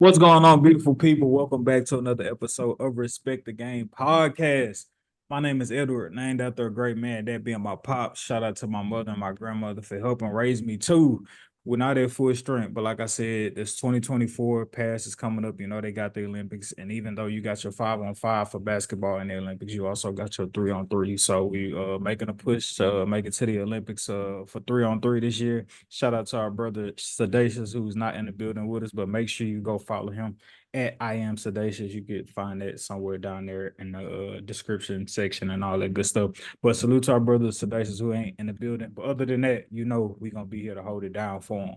What's going on, beautiful people? Welcome back to another episode of Respect the Game podcast. My name is Edward, named after a great man, that being my pops. Shout out to my mother and my grandmother for helping raise me too. We're not at full strength, but like I said, this 2024 pass is coming up. You know, they got the Olympics. And even though you got your 5-on-5 for basketball in the Olympics, you also got your 3-on-3. So we making a push to make it to the Olympics for 3-on-3 this year. Shout out to our brother Sedacious, who's not in the building with us, but make sure you go follow him at I am Sedacious. You could find that somewhere down there in the description section and all that good stuff. But salute to our brother Sedacious, who ain't in the building. But other than that, you know, we're going to be here to hold it down for him.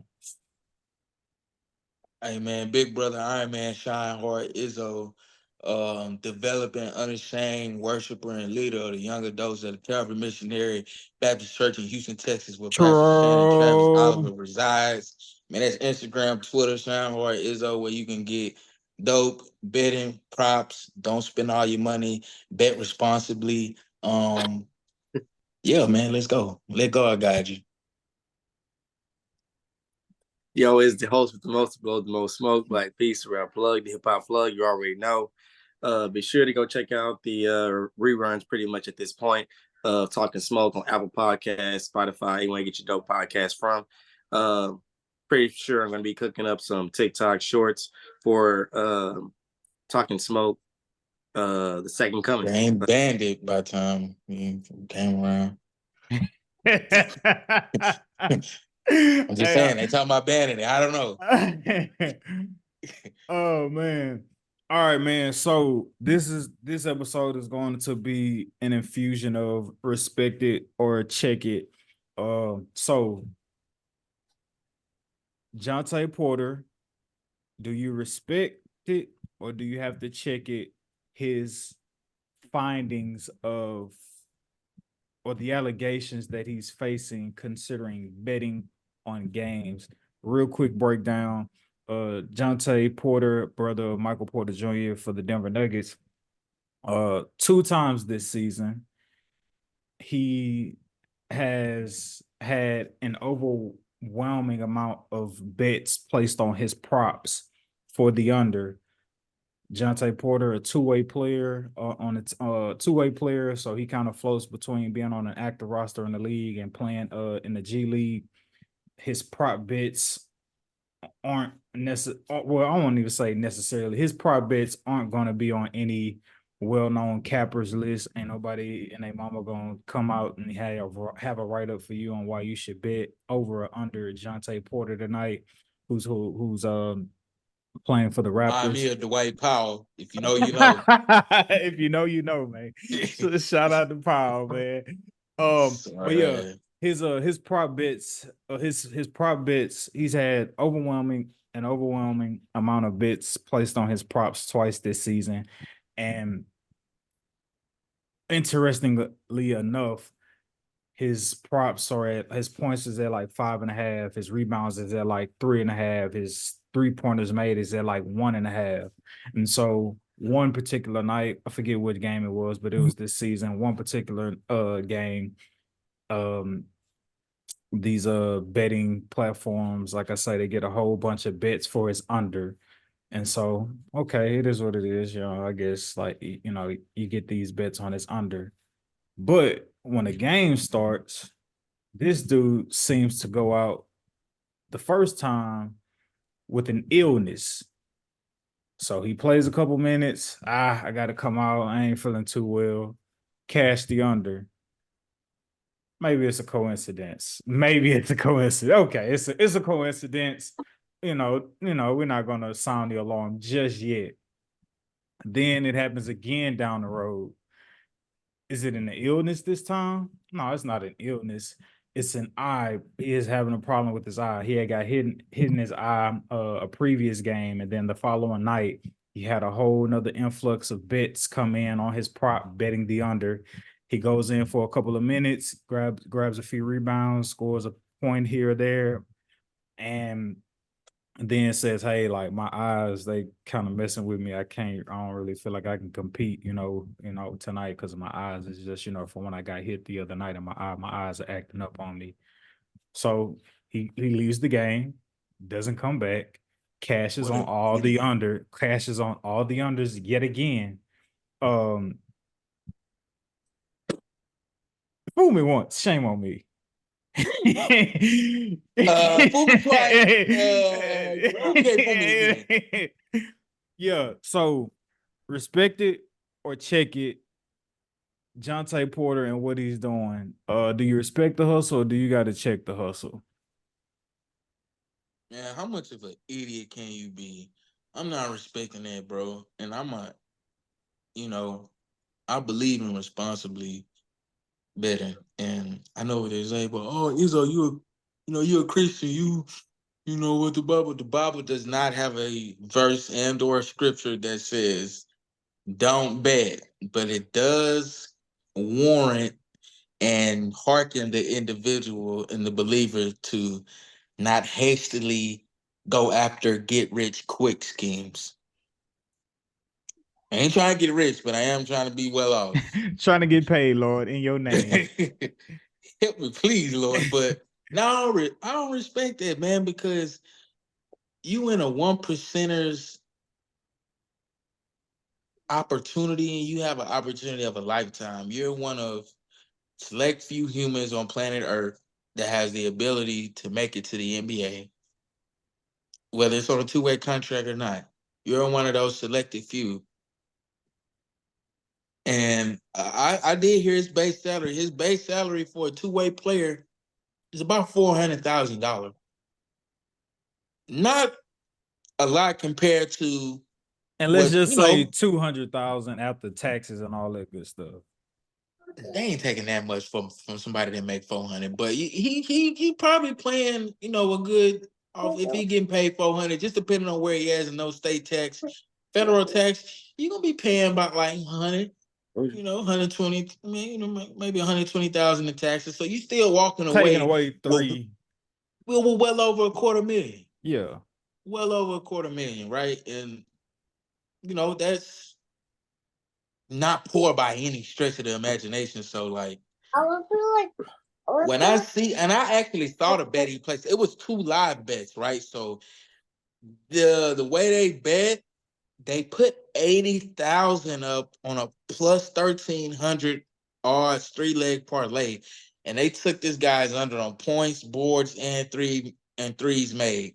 Hey man, big brother Iron Man Shine Hard Izzo, developing unashamed worshiper and leader of the young adults of the Calvary Missionary Baptist Church in Houston, Texas, where Pastor Shannon Travis True. Oliver resides. Man, that's Instagram, Twitter, Shine Hard Izzo, where you can get dope, betting, props. Don't spend all your money, bet responsibly. Yeah, man, let's go. Let God guide you. Yo, is the host with the most blow, the most smoke, Black Peace around plug, the hip hop plug. You already know. Be sure to go check out the reruns pretty much at this point of Talking Smoke on Apple Podcasts, Spotify. You want to get your dope podcast from. Uh, Pretty sure I'm going to be cooking up some TikTok shorts for Talking Smoke, the second They coming. ain't banned it by the time we came around. I'm just Hey, saying, they talking about banning it. I don't know. oh man. All right, man. So this episode is going to be an infusion of respect it or check it. So Jontay Porter, do you respect it or do you have to check it? His findings of or the allegations that he's facing considering betting on games. Real quick breakdown. Jontay Porter, brother Michael Porter Jr. for the Denver Nuggets. Two times this season, he has had an overwhelming amount of bets placed on his props for the under. Jontay Porter, a two-way player on its two-way player, so he kind of floats between being on an active roster in the league and playing in the G League. His prop bets aren't necessarily, well, I won't even say necessarily. His prop bets aren't going to be on any well-known cappers list. Ain't nobody and their mama gonna come out and have a write-up for you on why you should bet over or under Jontay Porter tonight, who's playing for the Remind Raptors. me of Dwight Powell. If you know, you know. If you know, you know, man. So shout out to Powell, man. But yeah, Sorry. his prop bets, his prop bets, he's had an overwhelming amount of bets placed on his props twice this season. And interestingly enough, his props are at his points is at like 5.5, his rebounds is at like 3.5, his 3-pointers made is at like 1.5. And so one particular night, I forget what game it was, but it was this season, one particular game, um these betting platforms, like I say, they get a whole bunch of bets for his under. And so, okay, it is what it is. You know, I guess like you know, you get these bets on his under. But when the game starts, this dude seems to go out the first time with an illness. So he plays a couple minutes. I got to come out. I ain't feeling too well. Cash the under. Maybe it's a coincidence. Maybe it's a coincidence. Okay, it's a coincidence. We're not gonna sound the alarm just yet. Then it happens again down the road. Is it an illness this time? No, it's not an illness. It's an eye. He is having a problem with his eye. He had got hit in his eye a previous game, and then the following night he had a whole nother influx of bets come in on his prop betting the under. He goes in for a couple of minutes, grabs a few rebounds, scores a point here or there, and then says, "Hey, like my eyes, they kind of messing with me. I can't. I don't really feel like I can compete. Tonight because of my eyes. It's just from when I got hit the other night, and my eyes are acting up on me. So he leaves the game, doesn't come back. cashes on all the unders yet again. Fool me once, shame on me. Fool me twice. Okay, fool me again. Yeah, so respect it or check it. Jontay Porter and what he's doing. Do you respect the hustle or do you got to check the hustle? Man, how much of an idiot can you be? I'm not respecting that, bro. And I believe in responsibly betting. And I know what they say, but Izzo, you're a Christian. You know what the Bible does not have a verse and or scripture that says don't bet, but it does warrant and hearken the individual and the believer to not hastily go after get rich quick schemes. I ain't trying to get rich, but I am trying to be well off. Trying to get paid, Lord, in your name. Help me, please, Lord. But no, I don't respect that, man, because you in a 1%er's opportunity and you have an opportunity of a lifetime. You're one of select few humans on planet Earth that has the ability to make it to the NBA, whether it's on a two-way contract or not. You're one of those selected few. And I did hear his base salary. His base salary for a two-way player is about $400,000. Not a lot compared to And let's just say 200,000 after taxes and all that good stuff. They ain't taking that much from somebody that make 400, but he probably playing a good off if he getting paid 400, just depending on where he is in those state tax, federal tax. You gonna be paying about like 100, 120, maybe 120,000 in taxes. So you still walking away taking away three. We're well over $250,000. Yeah, well over $250,000, right? And that's not poor by any stretch of the imagination. So like, when I see, and I actually thought a bet he placed, it was 2 live bets, right? So the way they bet, they put 80,000 up on a plus 1,300 odds 3-leg parlay, and they took this guy's under on points, boards, and threes made.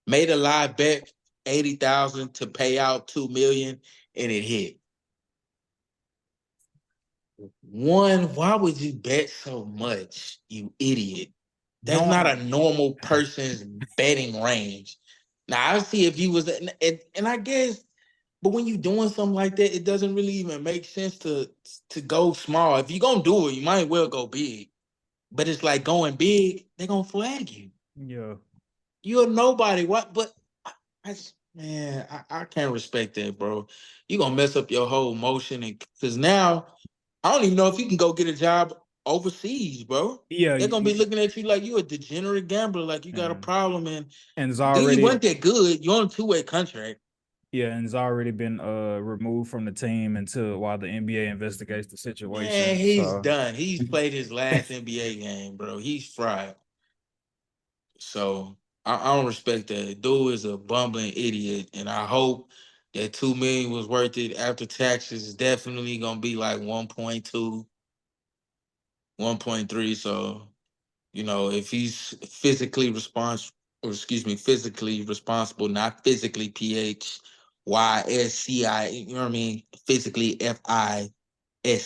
Made a live bet 80,000 to pay out 2 million, and it hit. One, why would you bet so much, you idiot? That's not a normal person's betting range. Now I see if you was, and I guess, but when you doing something like that, it doesn't really even make sense to go small. If you're gonna do it, you might well go big. But it's like going big, they're gonna flag you. Yeah. You're nobody. What? But I can't respect that, bro. You're gonna mess up your whole motion, and because now I don't even know if you can go get a job overseas, bro. Yeah, They're gonna be looking at you like you a degenerate gambler, like you got a problem, and it's then already you weren't that good. You're on a 2-way contract. Yeah, and it's already been removed from the team while the NBA investigates the situation. Man, he's done. He's played his last NBA game, bro. He's fried. So I don't respect that. Dude is a bumbling idiot, and I hope that 2 million was worth it after taxes. Is definitely gonna be like 1.2, 1.3. So if he's physically responsible, physically responsible, not physically PHYSCI, you know what I mean? Physically FISC, et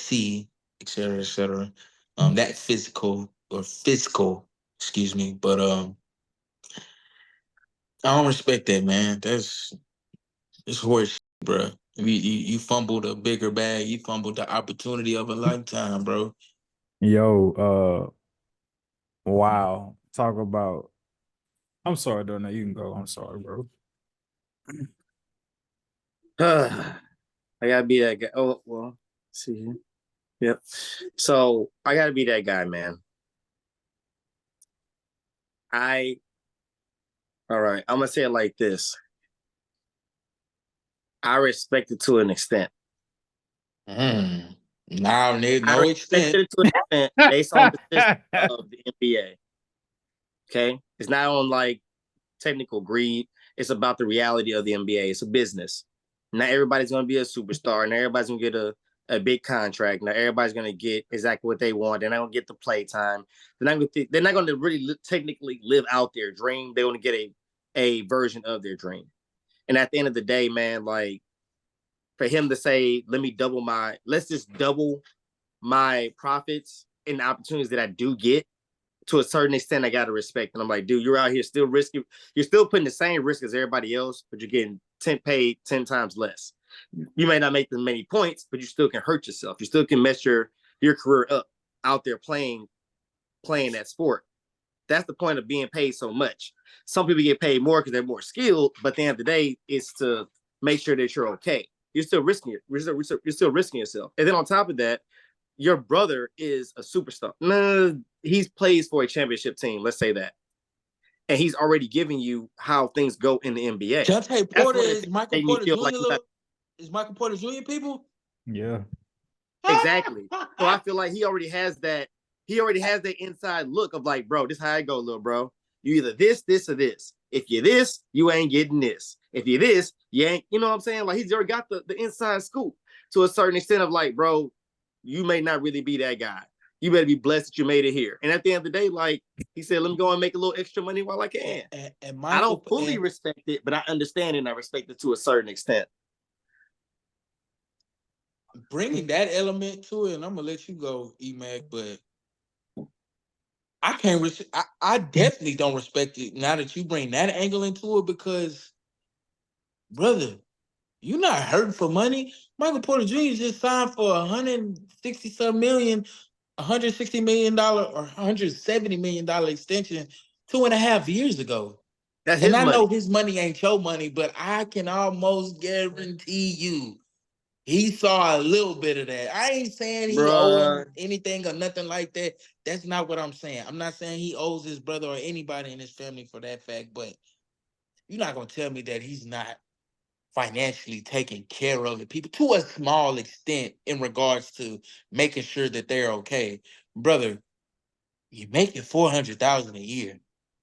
cetera, et cetera. That physical or fiscal, excuse me. But I don't respect that, man. It's horse shit, bro. You fumbled a bigger bag. You fumbled the opportunity of a lifetime, bro. Yo, wow. Talk about. I'm sorry, Donna. You can go. I'm sorry, bro. I gotta be that guy. Oh well, see here. Yep. So I gotta be that guy, man. All right. I'm gonna say it like this. I respect it to an extent. Now, no extent. It to an extent based on the position of the NBA. Okay, it's not on like technical greed. It's about the reality of the NBA. It's a business. Not everybody's going to be a superstar. Not everybody's going to get a big contract. Not everybody's going to get exactly what they want. They're not going to get the play time. They're not going to really technically live out their dream. They're going to get a version of their dream. And at the end of the day, man, like for him to say, let's just double my profits and the opportunities that I do get, to a certain extent, I got to respect. And I'm like, dude, you're out here still risking. You're still putting the same risk as everybody else, but you're getting paid 10 times less. You may not make the many points, but you still can hurt yourself. You still can mess your career up out there playing that sport. That's the point of being paid so much. Some people get paid more because they're more skilled, but at the end of the day, it's to make sure that you're okay. You're still risking it. You're still risking yourself. And then on top of that, your brother is a superstar. No, he plays for a championship team. Let's say that. And he's already giving you how things go in the NBA. Jontay Porter is Michael Porter Jr. Is Michael Porter Jr. people? Yeah. Exactly. So I feel like he already has that inside look of like, bro, this is how I go, little bro. You either this, or this. If you're this, you ain't getting this. If you're this, you ain't, you know what I'm saying? Like he's already got the inside scoop to a certain extent of like, bro, you may not really be that guy. You better be blessed that you made it here. And at the end of the day, like he said, let me go and make a little extra money while I can. And I don't fully respect it, but I understand it and I respect it to a certain extent. Bringing that element to it, and I'm gonna let you go, E-Mac, but I can't. I definitely don't respect it now that you bring that angle into it because, brother, you're not hurting for money. Michael Porter Jr. just signed for $160 million or $170 million extension 2.5 years ago. That's his money. I know his money ain't your money, but I can almost guarantee you he saw a little bit of that. I ain't saying he owes anything or nothing like that. That's not what I'm saying. I'm not saying he owes his brother or anybody in his family for that fact, but you're not going to tell me that he's not financially taking care of the people to a small extent in regards to making sure that they're okay. Brother, you make it $400,000 a year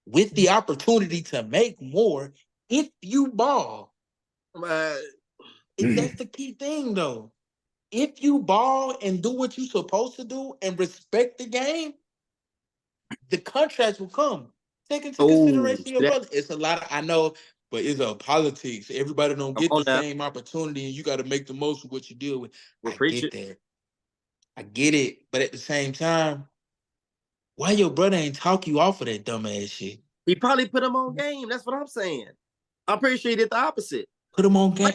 with the opportunity to make more if you ball. That's the key thing, though. If you ball and do what you're supposed to do and respect the game, the contracts will come. Take into consideration your brother. It's a lot I know, but it's a politics. Everybody don't get the same opportunity, and you got to make the most of what you deal with. I get that. I get it. But at the same time, why your brother ain't talk you off of that dumbass shit? He probably put him on game. That's what I'm saying. I'm pretty sure he did the opposite. Put him on game.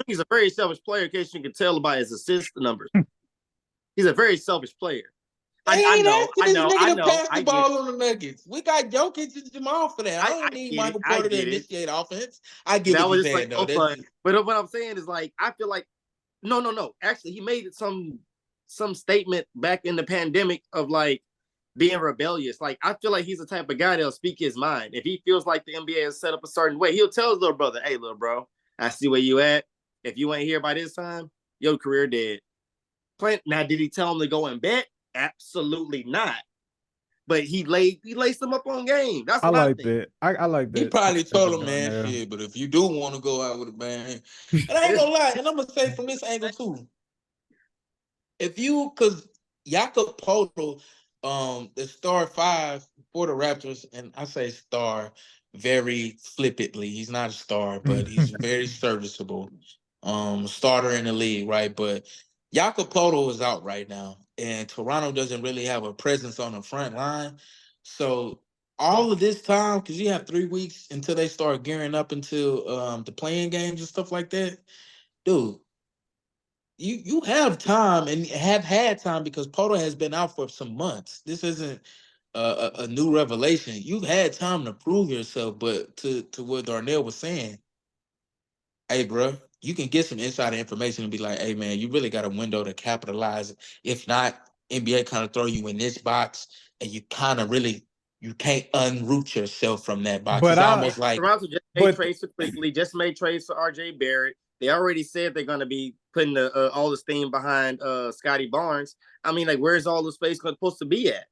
He's a very selfish player, in case you can tell by his assist numbers. He's a very selfish player. I know. Pass the ball on the Nuggets. We got Jokic and Jamal for that. I don't need Michael Porter to initiate offense. I get what you're saying, though. But what I'm saying is, like, I feel like, no. Actually, he made some statement back in the pandemic of, like, being rebellious. Like, I feel like he's the type of guy that'll speak his mind. If he feels like the NBA is set up a certain way, he'll tell his little brother, hey, little bro, I see where you at. If you ain't here by this time, your career dead. Now, did he tell him to go and bet? Absolutely not. But he laced them up on game. That's what I like that. I like that. He probably told him, man, shit. But if you do want to go out with a bang, and I ain't gonna lie, and I'm gonna say from this angle too. Because Jakob Poeltl, the star 5 for the Raptors, and I say star very flippantly. He's not a star, but he's very serviceable. Starter in the league, right? But Jakob Poeltl is out right now, and Toronto doesn't really have a presence on the front line. So all of this time, because you have 3 weeks until they start gearing up into the playing games and stuff like that, dude. You have time and have had time because Poeltl has been out for some months. This isn't a new revelation. You've had time to prove yourself, but to what Darnell was saying, hey, bro, you can get some insider information and be like, hey, man, you really got a window to capitalize. If not, NBA kind of throw you in this box and you kind of really, you can't unroot yourself from that box. But it's almost like Toronto just made trades for quickly, just made trades for RJ Barrett. They already said they're going to be putting all the steam behind Scotty Barnes. I mean, like, where's all the space supposed to be at?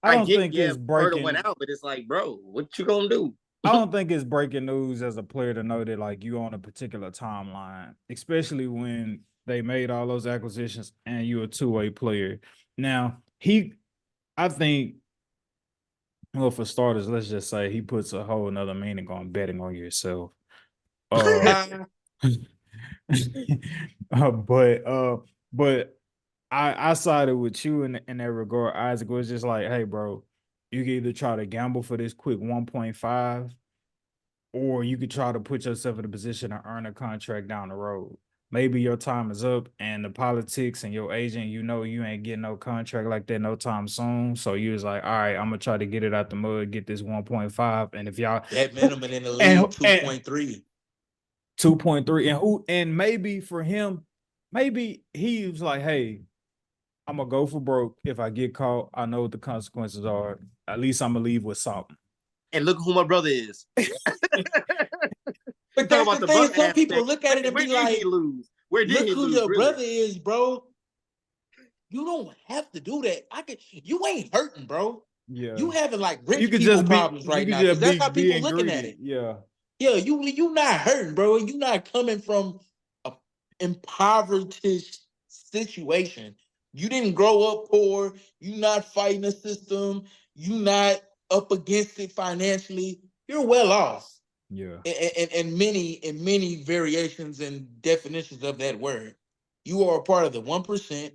I don't think it's breaking. Went out, but it's like, bro, what you gonna do? I don't think it's breaking news as a player to know that like you on a particular timeline, especially when they made all those acquisitions and you're a two-way player. Now, I think, well, for starters, let's just say he puts a whole nother meaning on betting on yourself. Uh, but but I sided with you in that regard. Isaac was just like, hey, bro, you can either try to gamble for this quick 1.5, or you could try to put yourself in a position to earn a contract down the road. Maybe your time is up and the politics and your agent, you ain't getting no contract like that no time soon. So you was like, all right, I'm gonna try to get it out the mud, get this 1.5. And if y'all that minimum in the league, 2.3. 2.3, and maybe for him, maybe he was like, hey, I'm gonna go for broke. If I get caught, I know what the consequences are. At least I'm gonna leave with something. And look who my brother is. But that's the thing. Some people look at it and where be like, did he lose? Where did look he who lose, your really? brother is, bro. You don't have to do that. You ain't hurting, bro. Yeah. You having like You rich could people just problems right now. Because that's how people being looking at greedy. it. Yeah. Yeah, you not hurting, bro. You not coming from a impoverished situation. You didn't grow up poor. You not fighting a system. You not up against it financially. You're well off. Yeah. In many variations and definitions of that word. You are a part of the 1%.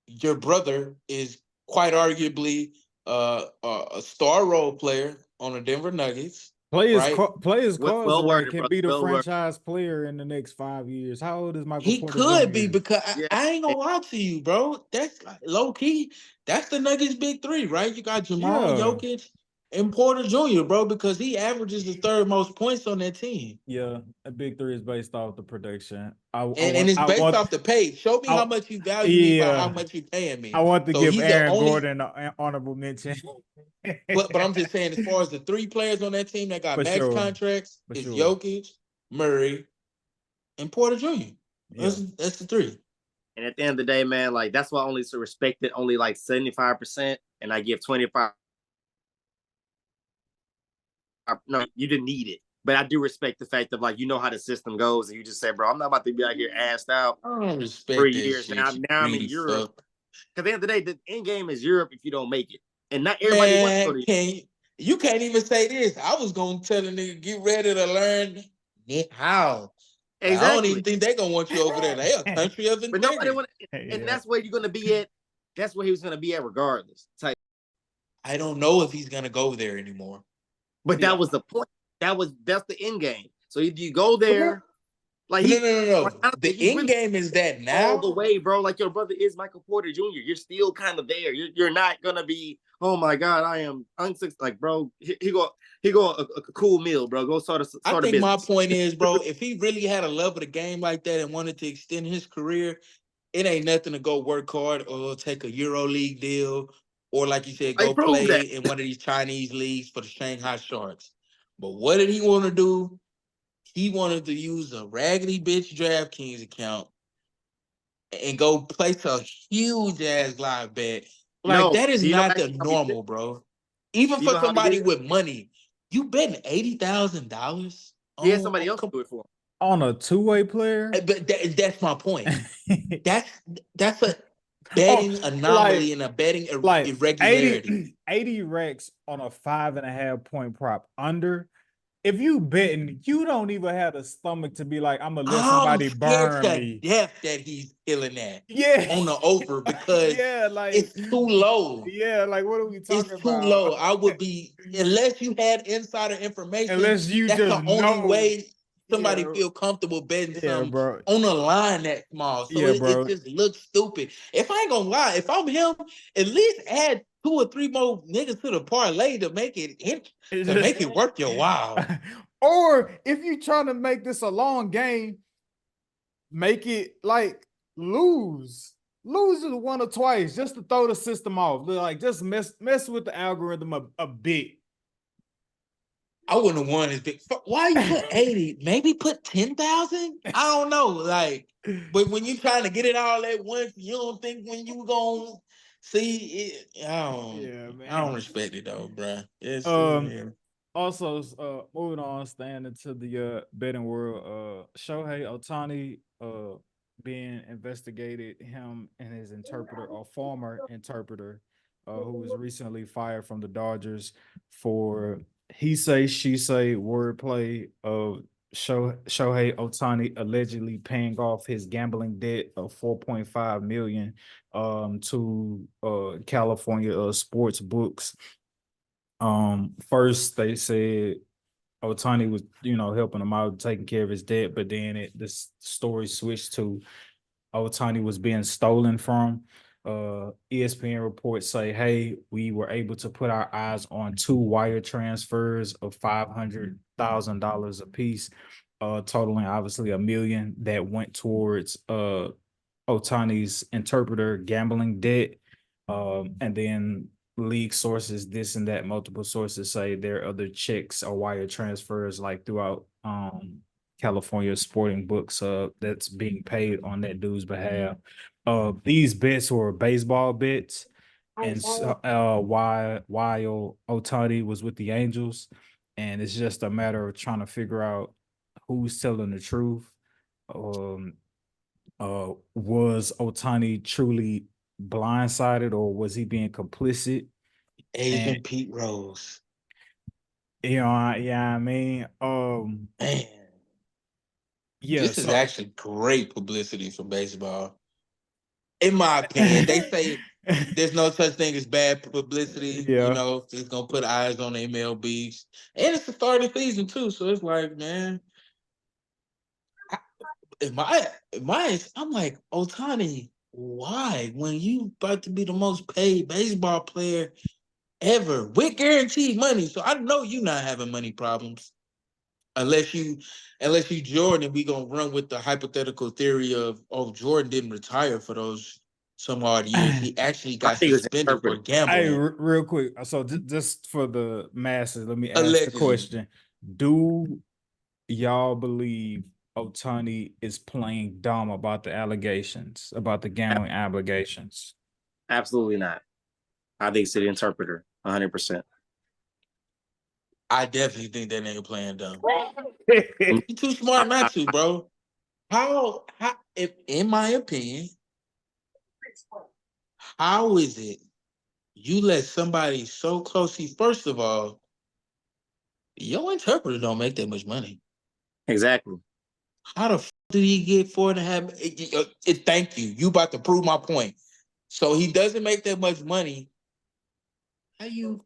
Your brother is quite arguably a star role player on the Denver Nuggets, right? Players cause Well like worded, can bro. be the Well worded. franchise player in the next 5 years. How old is Michael He Porter could be Jr.? because Yeah. I ain't gonna lie to you, bro. That's like, low key. That's the Nuggets' big three, right? You got Jamal, Yeah. Jokic, and Porter Jr., bro, because he averages the third most points on that team. Yeah. A big three is based off the production. I And it's I based want off the pay. Show me how I, much you value me by how yeah. much you paying I me. want to So give he's the Aaron only. Gordon an honorable mention. But I'm just saying, as far as the three players on that team that got For max sure. contracts, For it's sure. Jokic, Murray, and Porter Jr. Yeah. That's the three. And at the end of the day, man, like that's why I only respect it only like 75%, and I give 25. No, you didn't need it. But I do respect the fact of like you know how the system goes, and you just say, bro, I'm not about to be out here assed out I don't respect 3 years that now. shit, you Now I'm in greedy Europe. fuck. Because at the end of the day, the end game is Europe if you don't make it. And not everybody wants to go Man, to you can't even say this. I was gonna tell a nigga get ready to learn how. Like, I don't exactly. even think they gonna want you over there. They a country of But nobody integrity. want and Yeah. that's where you're gonna be at. That's where he was gonna be at regardless. Type. I don't know if he's gonna go there anymore. But Yeah. that was the point. That's the end game. So if you go there, like No. The he's end really game is that all the now. way, bro. Like your brother is Michael Porter Jr. You're still kind of there. You're not gonna be. Oh my God, I am unsuccessful. Like, bro, he go a cool meal, bro. Go start I a think my business. point is, bro, if he really had a love of the game like that and wanted to extend his career, it ain't nothing to go work hard or take a Euro League deal or, like you said, go Like, prove play that. in one of these Chinese leagues for the Shanghai Sharks. But what did he want to do? He wanted to use a raggedy bitch DraftKings account and go place a huge ass live bet. Like, No, that is do you know not the actually how he did normal, it? bro. Even Do you for know how he did somebody it? with money, you betting $80,000 He had somebody else come do it for him. On a two-way player. But that's my point. That's a Oh, betting anomaly and a betting like irregularity. 80 racks on a 5.5 point prop under. If you betting, you don't even have the stomach to be like, I'm gonna let I'm somebody scared burn to me. death that he's killing that Yeah. on the over because Yeah, like, it's too low. yeah, like what are we It's talking too about? low. I would be, unless you had insider information, Unless you that's just the only know. way somebody Yeah, feel comfortable betting yeah, some bro. on a line that small. So Yeah, it bro. just looks stupid. If I ain't gonna lie, if I'm him, at least add 2 or 3 more niggas to the parlay to make it worth your while. Or if you trying to make this a long game, make it like lose. Lose it one or twice just to throw the system off. Like just mess with the algorithm a bit. I wouldn't have won this big. Why you put 80? Maybe put 10,000? I don't know. Like, but when you trying to get it all at once, you don't think when you gonna See, Yeah, I don't man. respect it though, bruh. Um. Yeah. Also, moving on, staying into the betting world, Shohei Ohtani, being investigated, him and his interpreter, or former interpreter, who was recently fired from the Dodgers for he say she say wordplay of Shohei Ohtani allegedly paying off his gambling debt of 4.5 million to California sports books. First they said Otani was, helping him out, taking care of his debt, but then this story switched to Otani was being stolen from. ESPN reports say, hey, we were able to put our eyes on two wire transfers of $500,000 apiece, totaling obviously a million that went towards Otani's interpreter gambling debt. And then league sources, this and that, multiple sources say there are other checks or wire transfers like throughout California sporting books that's being paid on that dude's behalf. These bets were baseball bets, and while Otani was with the Angels, and it's just a matter of trying to figure out who's telling the truth. Um, was Otani truly blindsided, or was he being complicit? And Asian Pete Rose. yeah, I mean, Man, yeah, this is so actually great publicity for baseball. In my opinion, they say there's no such thing as bad publicity. You yeah. know, it's gonna put eyes on MLBs, and it's the start of the season too. So it's like, man, I, in my, I'm like, Otani, why? When you about to be the most paid baseball player ever with guaranteed money, so I know you not having money problems. Unless you Jordan, we gonna run with the hypothetical theory of, oh, Jordan didn't retire for those some odd years. He actually I got think it was suspended for interpreter. Hey, gambling. real quick. So just for the masses, let me ask the Allegedly. question: do y'all believe Otani is playing dumb about the allegations, about the gambling allegations? Absolutely not. I think it's the interpreter, 100%. I definitely think that nigga playing dumb. He too smart not to, bro. How if in my opinion, how is it you let somebody so close? See, first of all, your interpreter don't make that much money. Exactly. How the did he get 4.5? Thank you. You about to prove my point. So he doesn't make that much money. How you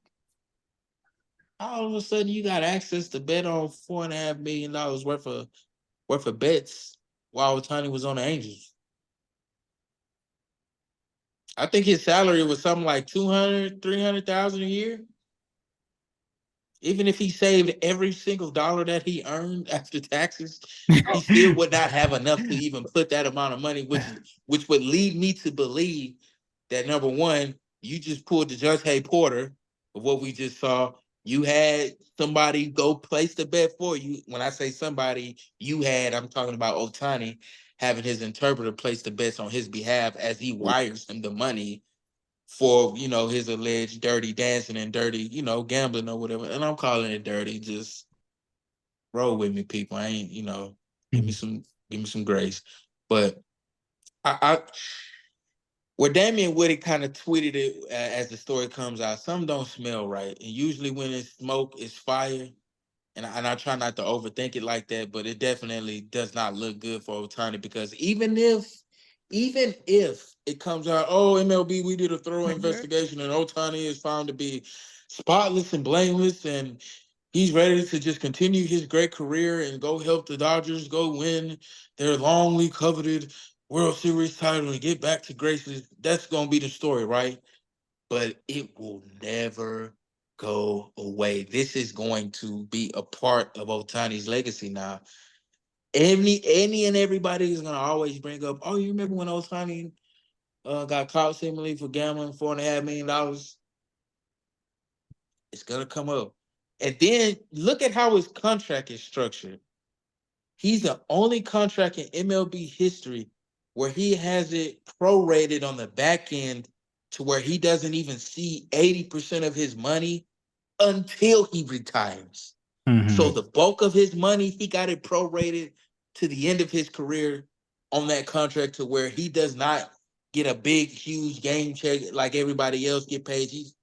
all of a sudden you got access to bet on $4.5 million worth of bets while Tony was on the Angels? I think his salary was something like 200, 300,000 a year. Even if he saved every single dollar that he earned after taxes, he still would not have enough to even put that amount of money, which would lead me to believe that number one, you just pulled the Jontay Porter of what we just saw. You had somebody go place the bet for you. When I say somebody, I'm talking about Ohtani having his interpreter place the bets on his behalf as he wires him the money for, his alleged dirty dancing and dirty, gambling or whatever. And I'm calling it dirty. Just roll with me, people. I ain't, give me some grace. But I where Damian Woody kind of tweeted it as the story comes out, some don't smell right. And usually when it's smoke, it's fire. And I try not to overthink it like that, but it definitely does not look good for Ohtani because even if it comes out, oh, MLB, we did a thorough investigation and Ohtani is found to be spotless and blameless and he's ready to just continue his great career and go help the Dodgers go win their longly coveted World Series title and get back to graces. That's going to be the story, right? But it will never go away. This is going to be a part of Otani's legacy now. Any and everybody is gonna always bring up, oh, you remember when Otani got caught seemingly for gambling $4.5 million? It's gonna come up. And then look at how his contract is structured. He's the only contract in MLB history where he has it prorated on the back end to where he doesn't even see 80% of his money until he retires. So the bulk of his money, he got it prorated to the end of his career on that contract to where he does not get a big, huge game check like everybody else get paid. He's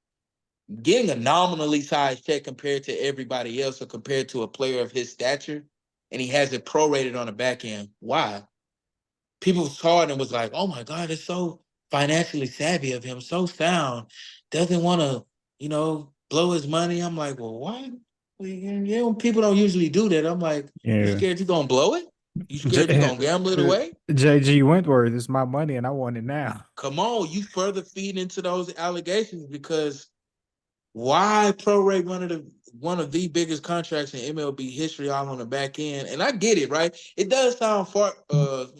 getting a nominally sized check compared to everybody else or compared to a player of his stature, and he has it prorated on the back end. Why? People saw it and was like, oh my God, it's so financially savvy of him, so sound, doesn't want to, blow his money. I'm like, well, why? People don't usually do that. I'm like, you Yeah. scared you're going to blow it? You scared you're going to gamble it away? JG Wentworth, it's my money and I want it now. Come on, you further feed into those allegations because why prorate one of the biggest contracts in MLB history all on the back end? And I get it, right? It does sound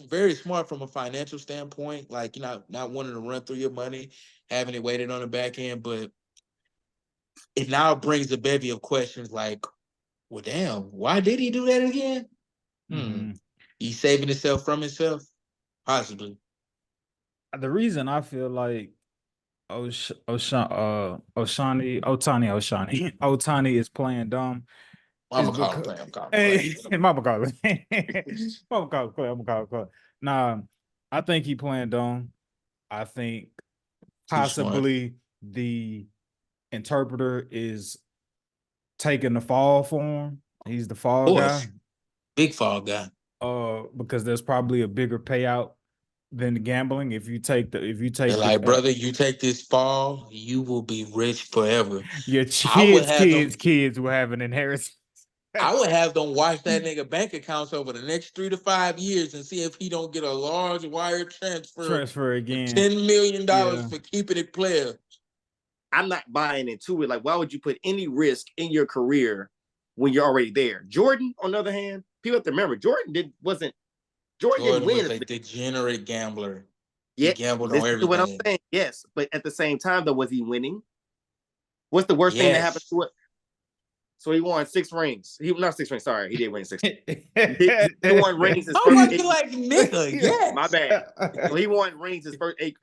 very smart from a financial standpoint, like not wanting to run through your money, having it weighted on the back end, but it now brings a bevy of questions like, well, damn, why did he do that again? He's saving himself from himself? Possibly. The reason I feel like Ohtani is playing dumb is I'm gonna call him because play. I'm calling hey, play. Mama call it. Mama call it play. I'm call it. Nah, I think he playing dumb. I think possibly the interpreter is taking the fall for him. He's the fall guy. Big fall guy. Because there's probably a bigger payout than gambling. If you take They're like, brother, you take this fall, you will be rich forever. Your kids will have an inheritance. I would have them watch that nigga bank accounts over the next 3 to 5 years and see if he don't get a large wire transfer again. $10 million for keeping it player. I'm not buying into it. Like, why would you put any risk in your career when you're already there? Jordan, on the other hand, people have to remember, Jordan didn't win. Was a degenerate gambler. He gambled on everything. What I'm saying, yes, but at the same time, though, was he winning? What's the worst thing that happened to it? So he won 6 rings. Not 6 rings. Sorry, he did win 6. he won rings his first 8 like nigga. Yes. My bad. So he won rings his first eight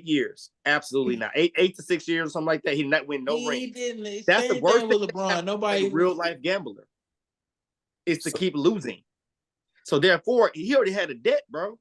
years. Absolutely not. 8 to 6 years or something like that. He did not win no rings. He didn't. That's the worst thing with LeBron. Nobody real life gambler is to keep losing. So therefore, he already had a debt, bro.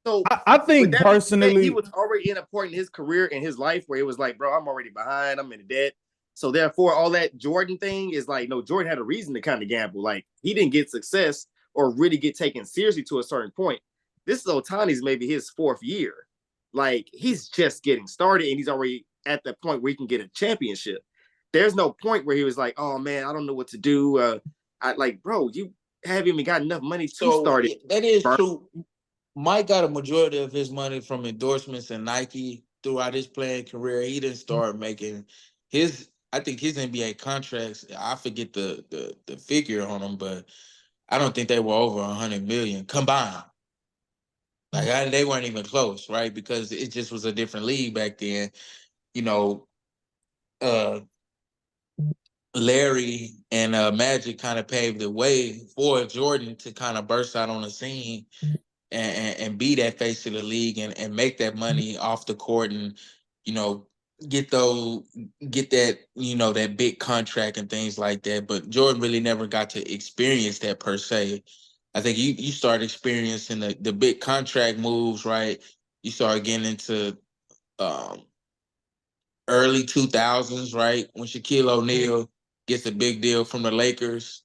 So I think personally, he was already in a point in his career in his life where it was like, bro, I'm already behind. I'm in debt. So therefore, all that Jordan thing is like, no, Jordan had a reason to kind of gamble. Like he didn't get success or really get taken seriously to a certain point. This is Ohtani's maybe his 4th year. Like he's just getting started and he's already at the point where he can get a championship. There's no point where he was like, oh man, I don't know what to do. Bro, you haven't even got enough money to start it. That is true. Mike got a majority of his money from endorsements and Nike throughout his playing career. He didn't start making I think his NBA contracts, I forget the figure on them, but I don't think they were over 100 million combined. Like they weren't even close, right? Because it just was a different league back then. Larry and Magic kind of paved the way for Jordan to kind of burst out on the scene and be that face of the league and make that money off the court and, get that, that big contract and things like that. But Jordan really never got to experience that per se. I think you start experiencing the big contract moves, right? You start getting into early 2000s, right? When Shaquille O'Neal gets a big deal from the Lakers,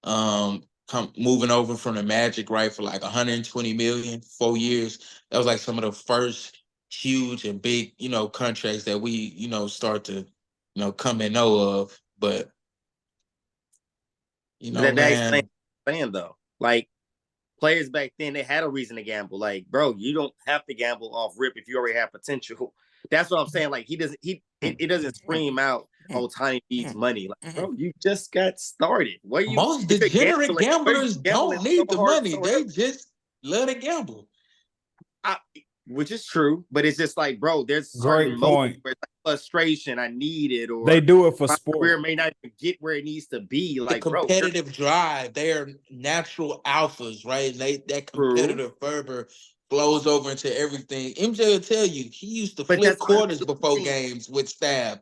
moving over from the Magic, right, for like 120 million, 4 years. That was like some of the first huge and big, contracts that we, start to, come and know of. But, man, though, like players back then, they had a reason to gamble. Like, bro, you don't have to gamble off rip if you already have potential. That's what I'm saying. Like, it doesn't scream out, Ohtani needs money. Like, bro, you just got started. Most degenerate gamblers don't need the money. They just let it gamble. Which is true, but it's just like, bro, there's certain moments where it's like frustration, I need it, or they do it for sport. Career may not even get where it needs to be. Like the competitive drive, they are natural alphas, right? That competitive fervor flows over into everything. MJ will tell you he used to But flip that's quarters before games with staff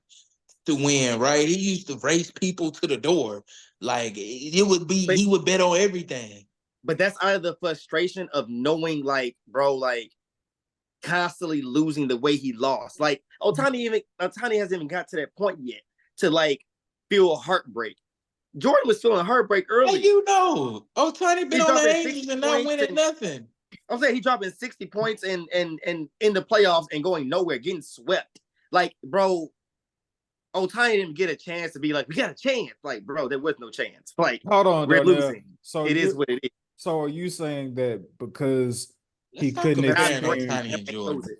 to win, right? He used to race people to the door. Like it would be, but, he would bet on everything. but that's out of the frustration of knowing, like, bro, like constantly losing the way he lost. Like Ohtani hasn't even got to that point yet to like feel heartbreak. Jordan was feeling heartbreak early. And you know, Ohtani been He's on the dropping Angels 60 and not points winning nothing. I'm saying he's dropping 60 points and in the playoffs and going nowhere, getting swept. Like, bro, Ohtani didn't get a chance to be like, we got a chance. Like, bro, there was no chance. Like, Hold on, we're though, losing. So It is what it is. So are you saying that because Let's he stop couldn't comparing experience? Ohtani and Jordan.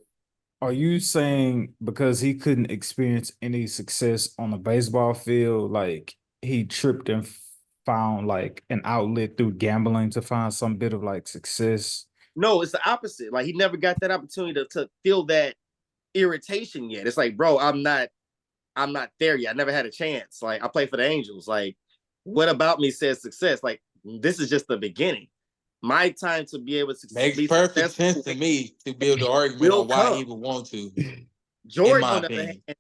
Are you saying because he couldn't experience any success on the baseball field, like he tripped and found like an outlet through gambling to find some bit of like success? No, it's the opposite. Like, he never got that opportunity to feel that irritation yet. It's like, bro, I'm not there yet. I never had a chance. Like, I play for the Angels. Like, what about me says success? Like, this is just the beginning. My time to be able to Makes be perfect successful sense to me to build the argument will on why he come. would want to, in Jordan, my on the other opinion. hand,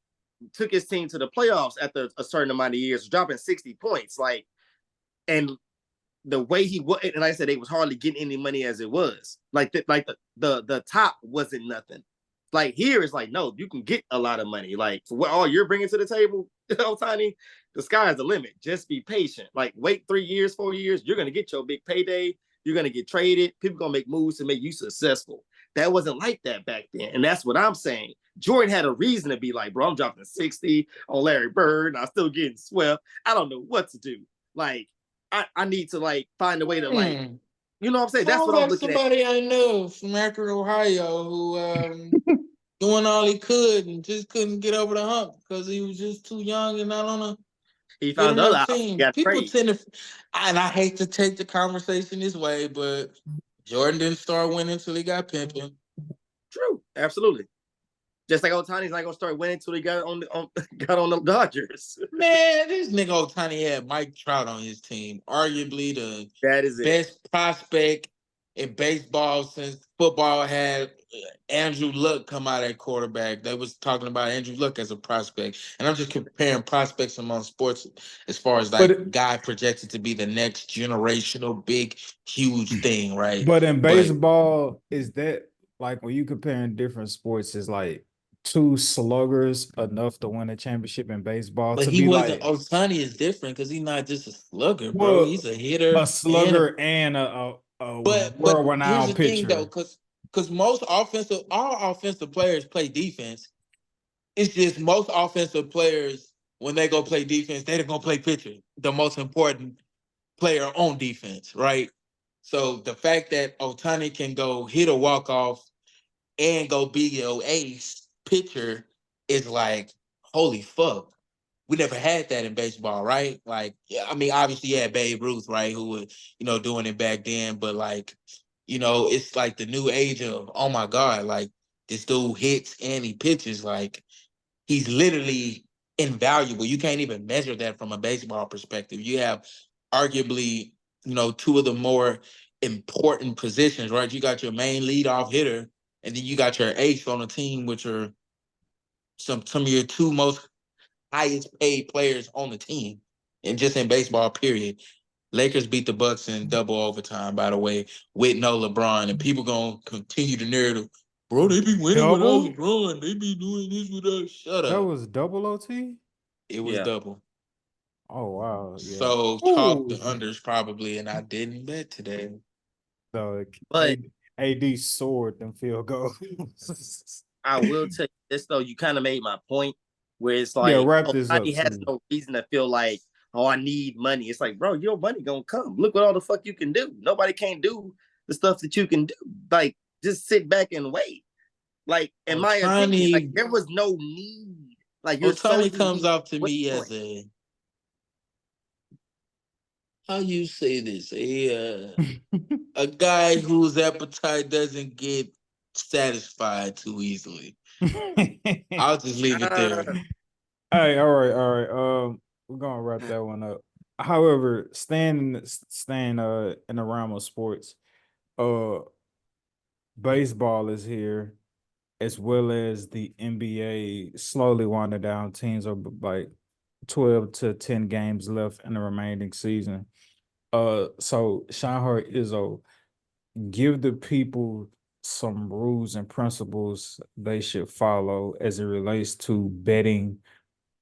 took his team to the playoffs after a certain amount of years, dropping 60 points. Like, and the way he was, and like I said, they was hardly getting any money as it was. Like the top wasn't nothing. Like, here is like, no, you can get a lot of money. Like, for what all you're bringing to the table, Ohtani, the sky's the limit. Just be patient. Like, wait 3 years, 4 years, you're gonna get your big payday. You're gonna get traded. People gonna make moves to make you successful. That wasn't like that back then, and that's what I'm saying. Jordan had a reason to be like, bro, I'm dropping 60 on Larry Bird, and I'm still getting swept. I don't know what to do. Like, I need to like find a way to like, you know what I'm saying? That's Sounds what I'm like looking at. somebody I know from Akron, Ohio, who doing all he could and just couldn't get over the hump because he was just too young and not on a He good found the other enough option. He team. got People trade. tend to, and I hate to take the conversation this way, but Jordan didn't start winning until he got pimping. True, absolutely. Just like Ohtani's not gonna start winning until he got on the Dodgers. Man, this nigga Ohtani had Mike Trout on his team, arguably the That is it. best prospect in baseball since football had Andrew Luck come out at quarterback. They was talking about Andrew Luck as a prospect. And I'm just comparing prospects among sports as far as like guy projected to be the next generational big, huge thing, right? But in baseball, is that like when you comparing different sports, is like two sluggers enough to win a championship in baseball? But To he be wasn't. like, Ohtani is different because he's not just a slugger, bro. well, He's a hitter a and a slugger and a but here's world-renowned the thing though, pitcher. because all offensive players play defense. It's just most offensive players when they go play defense, they're gonna play pitcher, the most important player on defense, right? So the fact that Ohtani can go hit a walk off and go be your ace pitcher is like, holy fuck. We never had that in baseball, right? Like, yeah, I mean, obviously, you had Babe Ruth, right, who was, doing it back then, but like, it's like the new age of, oh my God, like this dude hits and he pitches, like he's literally invaluable. You can't even measure that from a baseball perspective. You have arguably, two of the more important positions, right? You got your main leadoff hitter, and then you got your ace on the team, which are some of your two most highest paid players on the team, and just in baseball, period. Lakers beat the Bucks in double overtime, by the way, with no LeBron, and people gonna continue the narrative. Bro, they be winning without Double? LeBron. They be doing this without. Shut That up. was double OT? It was Yeah. double. Oh wow, yeah. So chalk the Ooh. unders probably, and I didn't bet today. So But AD soared them field goals. I will tell you this though, you kind of made my point where it's Yeah, like wrap this up Ohtani has too. no reason to feel like, oh, I need money. It's like, bro, your money gonna come. Look what all the fuck you can do. Nobody can do the stuff that you can do. Like, just sit back and wait. Like, in my opinion, like Ohtani, there was no need. Like, you're so Ohtani comes unique. off to What's me the point? as how you say this, a guy whose appetite doesn't get satisfied too easily. I'll just leave it there. Hey, all right, all right. We're gonna wrap that one up. However, staying in the realm of sports, uh, baseball is here, as well as the NBA slowly winding down. Teams are like 12 to 10 games left in the remaining season. So Shanghai Izzo, give the people some rules and principles they should follow as it relates to betting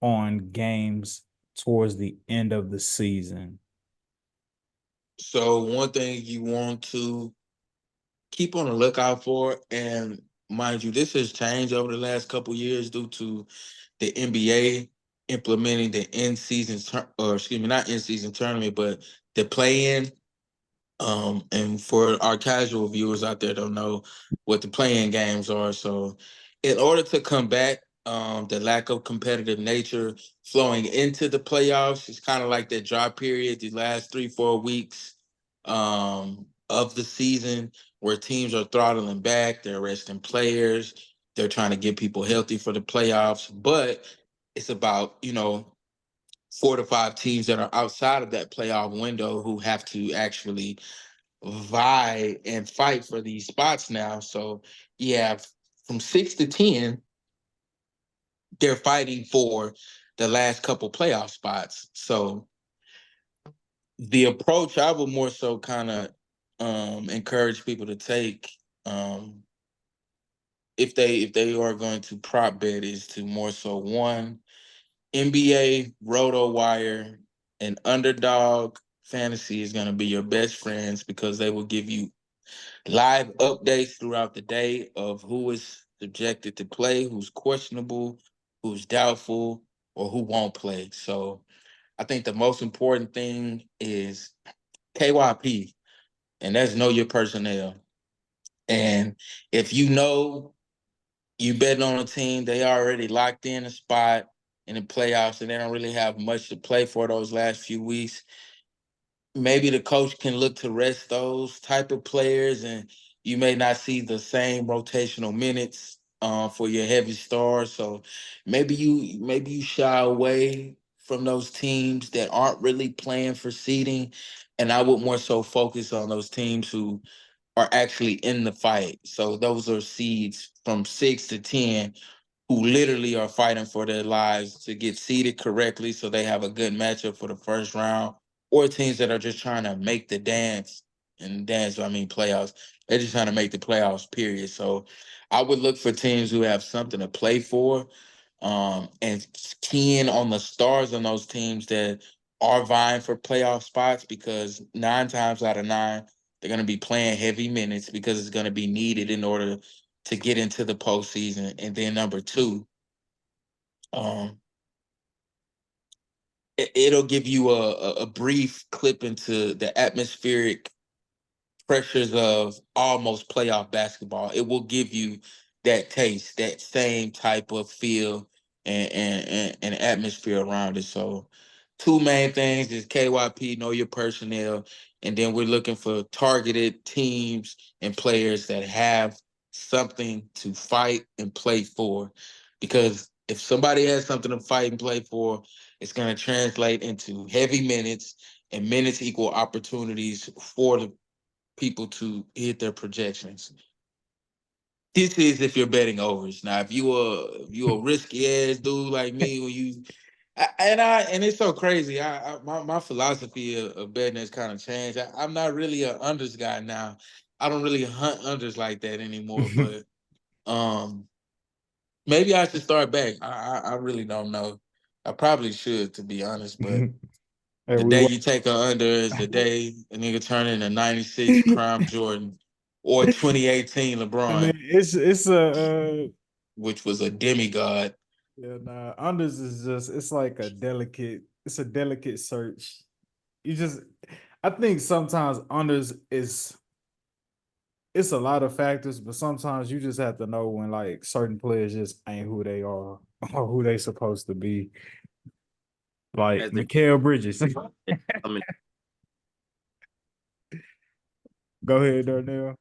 on games towards the end of the season. So one thing you want to keep on the lookout for, and mind you, this has changed over the last couple years due to the NBA implementing the or excuse me, not in season tournament, but the play in. And for our casual viewers out there don't know what the playing games are. So in order to combat the lack of competitive nature flowing into the playoffs, it's kind of like that dry period, the last 3-4 weeks of the season where teams are throttling back, they're resting players, they're trying to get people healthy for the playoffs. But it's about, 4 to 5 teams that are outside of that playoff window who have to actually vie and fight for these spots now. So yeah, from 6 to 10, they're fighting for the last couple playoff spots. So the approach I would more so kind of encourage people to take, if they are going to prop bet, is to more so, one, NBA, Roto Wire, and Underdog Fantasy is going to be your best friends because they will give you live updates throughout the day of who is subjected to play, who's questionable, who's doubtful, or who won't play. So I think the most important thing is KYP, and that's know your personnel. And if you know you betting on a team, they already locked in a spot in the playoffs and they don't really have much to play for those last few weeks, maybe the coach can look to rest those type of players, and you may not see the same rotational minutes for your heavy stars. So maybe you shy away from those teams that aren't really playing for seeding, and I would more so focus on those teams who are actually in the fight. So those are seeds from 6 to 10 who literally are fighting for their lives to get seated correctly so they have a good matchup for the first round, or teams that are just trying to make the dance. And dance, I mean playoffs. They're just trying to make the playoffs, period. So I would look for teams who have something to play for, and keying on the stars on those teams that are vying for playoff spots, because 9 times out of 9, they're going to be playing heavy minutes because it's going to be needed in order to get into the postseason. And then number two, um, it'll give you a brief clip into the atmospheric pressures of almost playoff basketball. It will give you that taste, that same type of feel and atmosphere around it. So two main things is KYP, know your personnel, and then we're looking for targeted teams and players that have something to fight and play for. Because if somebody has something to fight and play for, it's going to translate into heavy minutes, and minutes equal opportunities for the people to hit their projections. This is if you're betting overs. Now, if you a risky ass dude like me, when you and it's so crazy. My philosophy of betting has kind of changed. I'm not really an unders guy now. I don't really hunt unders like that anymore. But um, maybe I should start back. I really don't know. I probably should, to be honest. But Hey, the we day wa- you take a under is the day a nigga turn in a 96 prime Jordan or 2018 I mean, LeBron, it's which was a demigod. yeah, nah, unders is just it's like it's a delicate search. You just I think sometimes unders is it's a lot of factors, but sometimes you just have to know when like certain players just ain't who they are or who they supposed to be. Like As the Mikal Bridges. I mean, Go ahead, Darnell.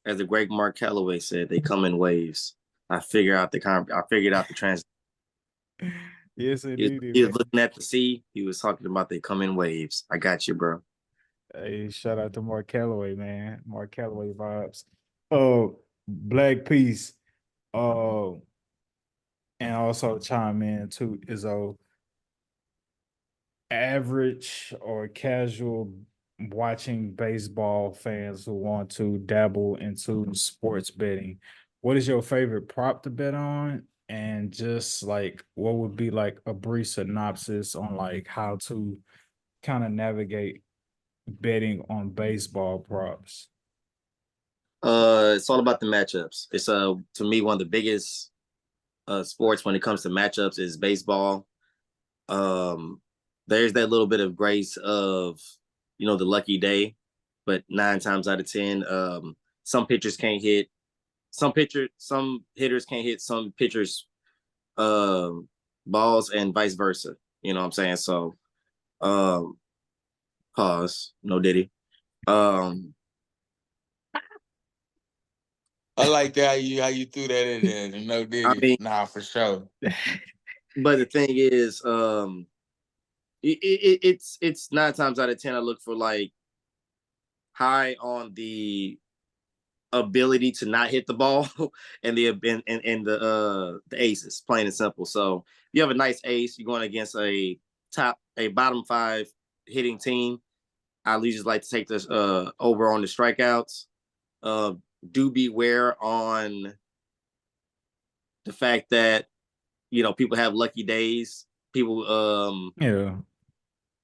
as the great Mark Calloway said, they come in waves. I figured out the trans. Yes, He was, indeed, he was man. looking at the sea. He was talking about they come in waves. I got you, bro. Hey, shout out to Mark Calloway, man. Mark Calloway vibes. Oh. Black Peace, and also chime in too, Izzo. Average or casual watching baseball fans who want to dabble into sports betting, what is your favorite prop to bet on? And just like what would be like a brief synopsis on like how to kind of navigate betting on baseball props? It's all about the matchups. It's to me one of the biggest sports when it comes to matchups is baseball. Um, there's that little bit of grace of the lucky day, but 9 times out of 10, some pitchers can't hit. Some hitters can't hit some pitchers balls and vice versa. You know what I'm saying? So um pause, no diddy. Um I like that how you threw that in there. No I diddy. mean, Nah, for sure. but the thing is, it's 9 times out of 10 I look for like high on the ability to not hit the ball and the aces, plain and simple. So you have a nice ace, you're going against a bottom five hitting team. I usually like to take this over on the strikeouts. Uh, do beware on the fact that people have lucky days. People Yeah.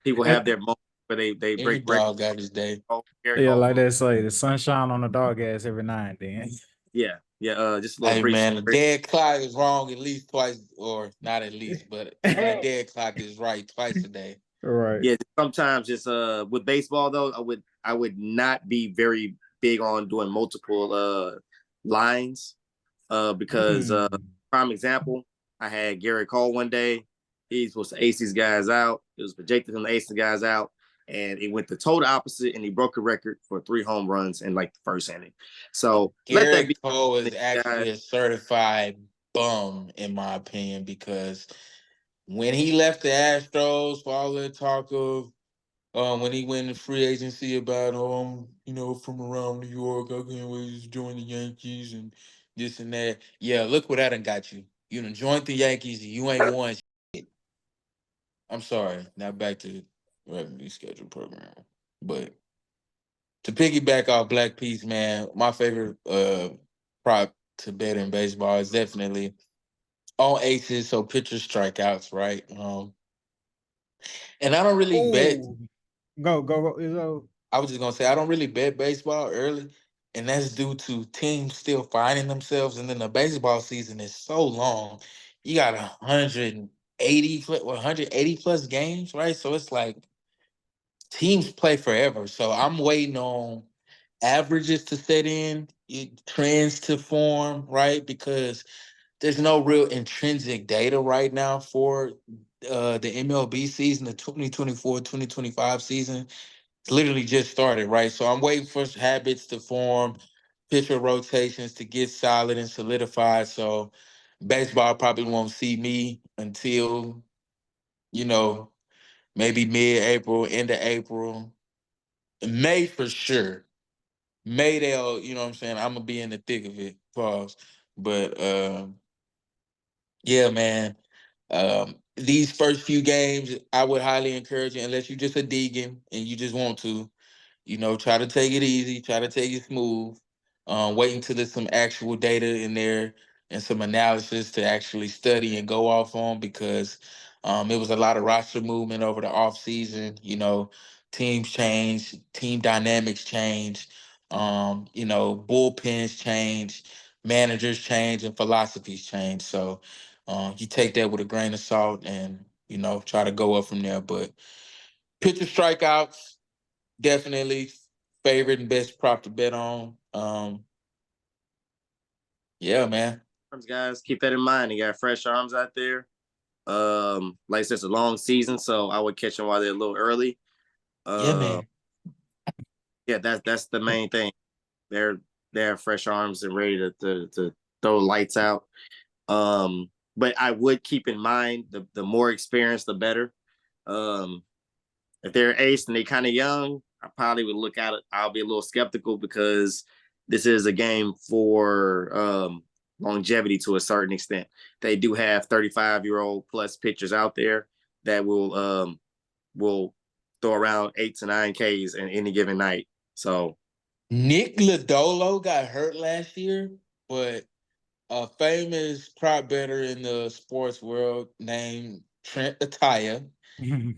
people have their moments where they Every break records. dog got his day. Gary Yeah, like Cole, they say, the sunshine on the dog ass every now and then. yeah, yeah. Just a little Hey brief. man, a dead clock is wrong at least twice, or not at least, but even a dead clock is right twice a day. Right. Yeah, sometimes it's with baseball though, I would not be very big on doing multiple lines because Mm. prime example, I had Gary Cole one day. He's supposed to ace these guys out. It was projected him to ace the guys out, and it went the total opposite, and he broke a record for 3 home runs in like the first inning. So let that Garrett be, Cole is guys. actually a certified bum, in my opinion, because when he left the Astros for all the talk of when he went to free agency about from around New York, I can't wait to join the Yankees and this and that. Yeah, look what that done got you. You done joined the Yankees and you ain't won shit. I'm sorry. Now back to revenue schedule program. But to piggyback off Black Peace, man, my favorite prop to bet in baseball is definitely all aces, so pitcher strikeouts, right? And I don't really bet. Oh, go, Izzo. I was just gonna say I don't really bet baseball early, and that's due to teams still finding themselves. And then the baseball season is so long. You got 180 plus games, right? So it's like teams play forever. So I'm waiting on averages to set in, trends to form, right? Because there's no real intrinsic data right now for the MLB season, the 2024-2025 season. It's literally just started, right? So I'm waiting for habits to form, pitcher rotations to get solid and solidified. So baseball probably won't see me until, you know, maybe mid-April, end of April. May for sure. May they'll, you know what I'm saying? I'm gonna be in the thick of it. Pause. But yeah, man. These first few games, I would highly encourage you, unless you're just a Deegan and you just want to. Try to take it easy, try to take it smooth. Wait until there's some actual data in there and some analysis to actually study and go off on because it was a lot of roster movement over the off season. Teams change, team dynamics change, bullpens change, managers change, and philosophies change. So you take that with a grain of salt and try to go up from there. But pitcher strikeouts definitely favorite and best prop to bet on. Yeah, man. Guys, keep that in mind. You got fresh arms out there. Like I said, it's a long season, so I would catch them while they're a little early. Yeah, Uh, man. yeah, that's the main thing. They're they're fresh arms and ready to throw lights out. But I would keep in mind the more experience, the better. Um, if they're ace and they kind of young, I probably would look at it. I'll be a little skeptical because this is a game for longevity to a certain extent. They do have 35-year-old plus pitchers out there that will throw around 8 to 9 Ks in any given night. So Nick Lodolo got hurt last year, but a famous prop better in the sports world named Trent Ataya.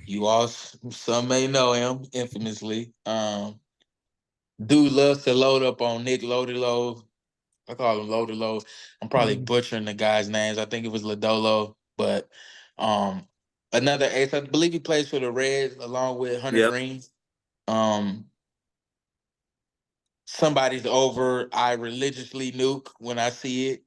You all, some may know him infamously. Dude loves to load up on Nick Lodolo. I call him Lodolo. I'm probably butchering the guy's names. I think it was Lodolo, but um, another ace. I believe he plays for the Reds along with Hunter yep. Green. Um, Somebody's over. I religiously nuke when I see it.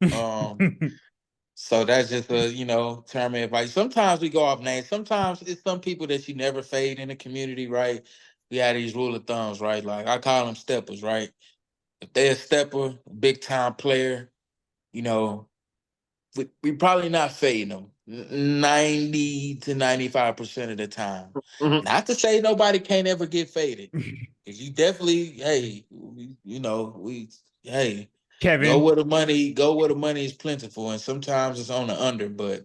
So that's just a term of advice. Sometimes we go off names. Sometimes it's some people that you never fade in the community, right? We have these rule of thumbs, right? Like I call them steppers, right? If they're a stepper, big time player, you know, we probably not fading them 90 to 95% of the time. Mm-hmm. Not to say nobody can't ever get faded. Cause you definitely, hey, hey, Kevin. go where the money is plentiful. And sometimes it's on the under, but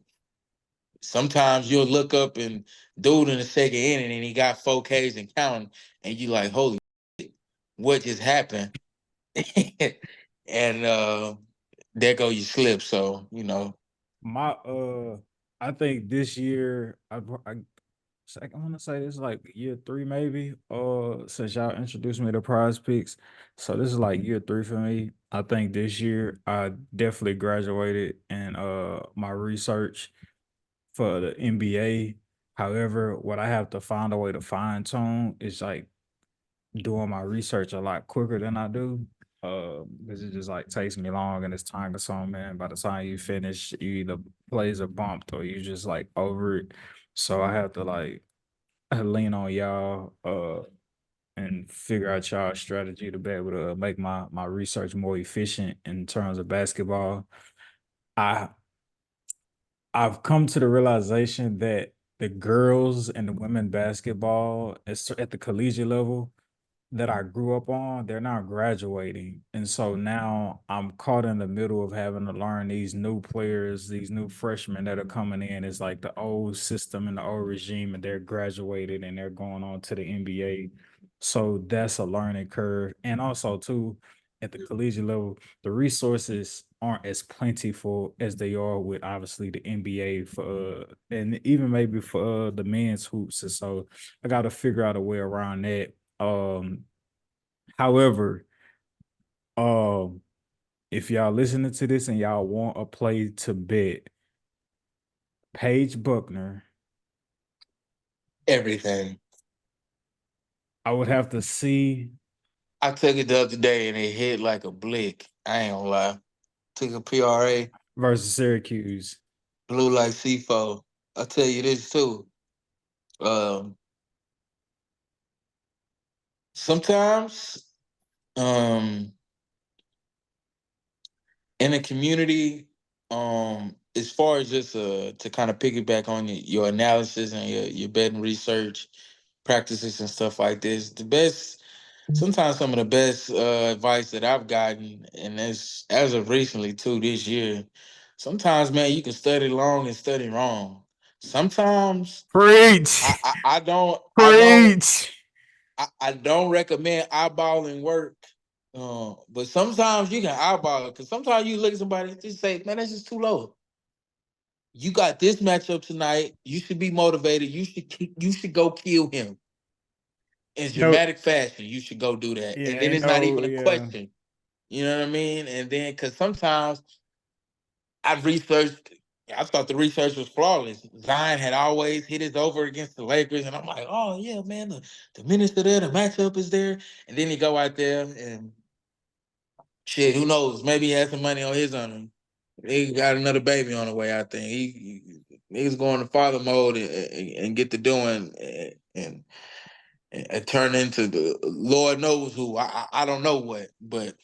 sometimes you'll look up and dude in the second inning and he got 4Ks and counting, and you like, holy shit, what just happened? And there go your slip. So, My I think this year I want to say this is like year 3 maybe. Since y'all introduced me to Prize Picks, so this is like year 3 for me. I think this year I definitely graduated in my research for the NBA. However, what I have to find a way to fine tune is like doing my research a lot quicker than I do. Because it just like takes me long and it's time consuming. And by the time you finish, you either plays are bumped or you just like over it. So I have to like lean on y'all and figure out y'all strategy to be able to make my research more efficient in terms of basketball. I I've come to the realization that the girls and the women basketball at the collegiate level that I grew up on, they're now graduating. And so now I'm caught in the middle of having to learn these new players, these new freshmen that are coming in. It's like the old system and the old regime, and they're graduated and they're going on to the NBA. So that's a learning curve. And also, too, at the collegiate level, the resources aren't as plentiful as they are with obviously the NBA for and even maybe for the men's hoops. And so I got to figure out a way around that. However, um, if y'all listening to this and y'all want a play to bet, Paige Buckner, everything. I would have to see I took it the other day and it hit like a blick. I ain't gonna lie. Took a PRA, versus Syracuse. blew like C4. I'll tell you this too. Um, Sometimes um in a community, as far as just to kind of piggyback on your analysis and your betting research practices and stuff like this, sometimes some of the best advice that I've gotten, and as of recently too this year, sometimes man you can study long and study wrong. Sometimes Preach, I don't preach. I don't recommend eyeballing work. But sometimes you can eyeball it because sometimes you look at somebody and just say, man, that's just too low. You got this matchup tonight. You should be motivated. You should go kill him in No, dramatic fashion. You should go do that. yeah, And then ain't it's not no, even a yeah. question. You know what I mean? And then because sometimes I've researched, I thought the research was flawless. Zion had always hit his over against the Lakers, and I'm like, oh yeah, man, the minutes are there, the matchup is there, and then he go out there and shit, who knows? Maybe he had some money on his own. He got another baby on the way. I think he's going to father mode and get to doing and turn into the Lord knows who. I don't know what, but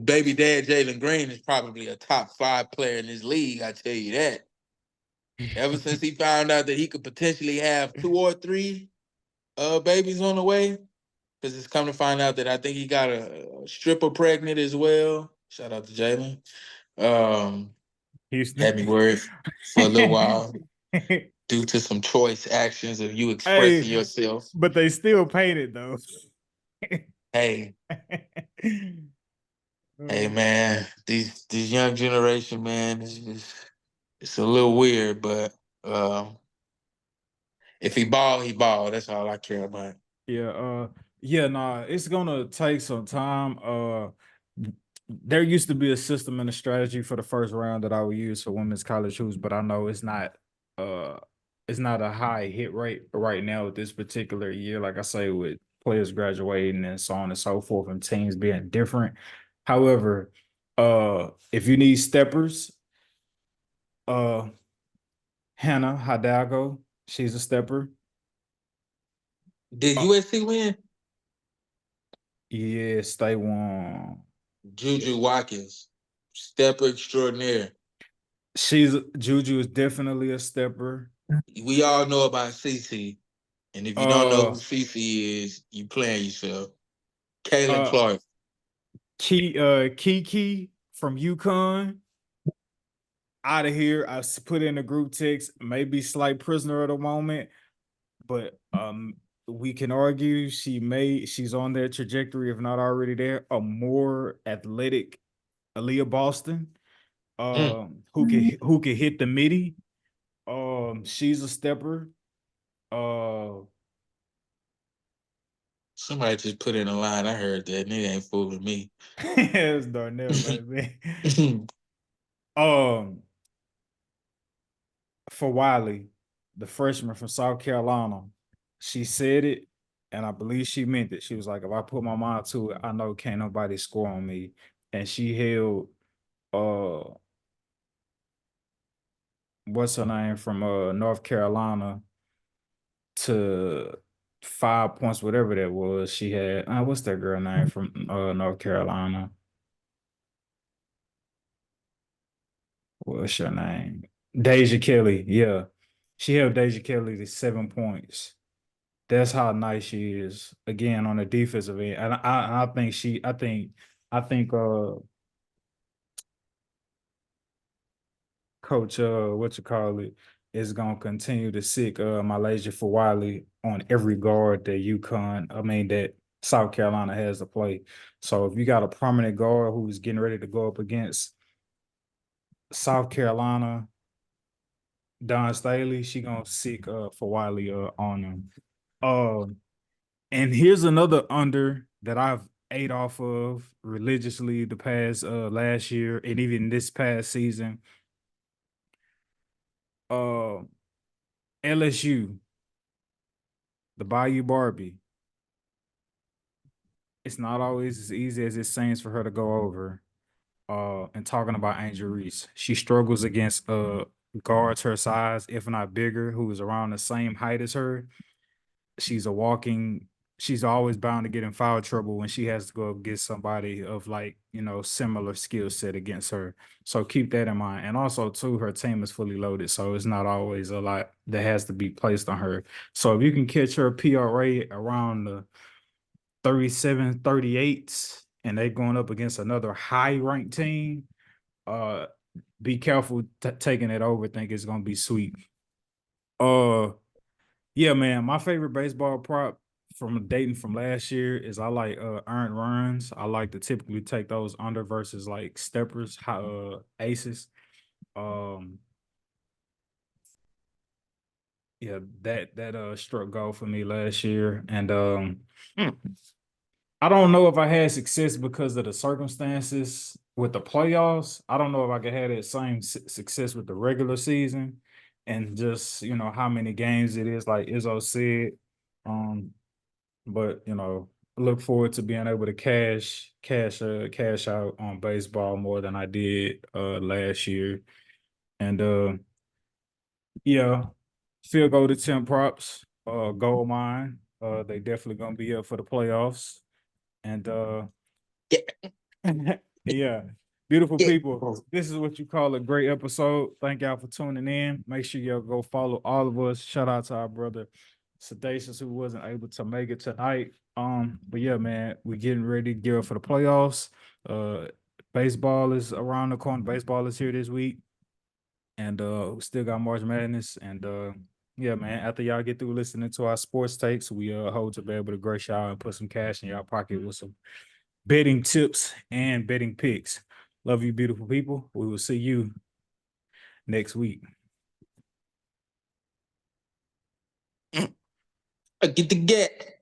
baby dad Jalen Green is probably a top 5 player in this league. I tell you that. Ever since he found out that he could potentially have 2 or 3 babies on the way, because it's come to find out that I think he got a stripper pregnant as well. Shout out to Jalen. Houston. Had me worried for a little while due to some choice actions of you expressing Hey, yourself. but they still paid it though. Hey, hey, man, these young generation, man, it's a little weird, but if he ball, he ball. That's all I care about. Yeah, yeah, nah, it's gonna take some time. There used to be a system and a strategy for the first round that I would use for women's college hoops, but I know uh it's not a high hit rate right now with this particular year, like I say, with players graduating and so on and so forth and teams being different. However, if you need steppers, uh Hannah Hidalgo, she's a stepper. Did Uh, USC win? yes, they won. Juju Watkins, stepper extraordinaire. Juju is definitely a stepper. We all know about CC, and if you don't know who Uh CC is, you playing yourself. Kaylin uh Clark. Kiki from UConn out of here. Put in a group text, maybe slight prisoner of the moment, but we can argue she's on their trajectory, if not already there. A more athletic Aaliyah Boston, Mm. who can hit the midi. She's a stepper. Uh Somebody just put in a line. I heard that. Nigga ain't fooling me. it's Darnell, baby. Um, for Wiley, the freshman from South Carolina, she said it, and I believe she meant it. She was like, "If I put my mind to it, I know can't nobody score on me." And she held what's her name from North Carolina to 5 points, whatever that was. She had what's that girl name from North Carolina? What's your name? Deja Kelly. Yeah. She held Deja Kelly to 7 points. That's how nice she is. Again, on the defensive end. And I think I think coach what you call it is gonna continue to seek Malaysia for Wiley on every guard that that South Carolina has to play. So if you got a prominent guard who's getting ready to go up against South Carolina, Don Staley, she gonna seek for Wiley on him. And here's another under that I've ate off of religiously the past last year and even this past season. Uh LSU, the Bayou Barbie. It's not always as easy as it seems for her to go over. And talking about Angel Reese, she struggles against guards her size, if not bigger, who is around the same height as her. she's a walking she's always bound to get in foul trouble when she has to go against somebody of similar skill set against her. So keep that in mind. And also too, her team is fully loaded. So it's not always a lot that has to be placed on her. So if you can catch her PRA around the 37, 38, and they going up against another high ranked team, uh be careful taking it over. Think it's gonna be sweet. Uh Yeah, man. My favorite baseball prop from dating from last year is I like earned runs. I like to typically take those under versus like steppers, aces. Um, yeah, that struck gold for me last year. And I don't know if I had success because of the circumstances with the playoffs. I don't know if I could have that same success with the regular season and just, how many games it is, like Izzo said. Um, but I look forward to being able to cash out on baseball more than I did last year. And yeah, field goal to 10 props, gold mine. They definitely gonna be up for the playoffs. And yeah, beautiful Yeah. people. This is what you call a great episode. Thank y'all for tuning in. Make sure y'all go follow all of us. Shout out to our brother Sedacious who wasn't able to make it tonight. But yeah, man, we getting ready to gear up for the playoffs. Baseball is around the corner. Baseball is here this week. And we still got March Madness. And yeah, man, after y'all get through listening to our sports takes, we hope to be able to grace y'all and put some cash in y'all pocket with some betting tips and betting picks. Love you, beautiful people. We will see you next week. Get the get.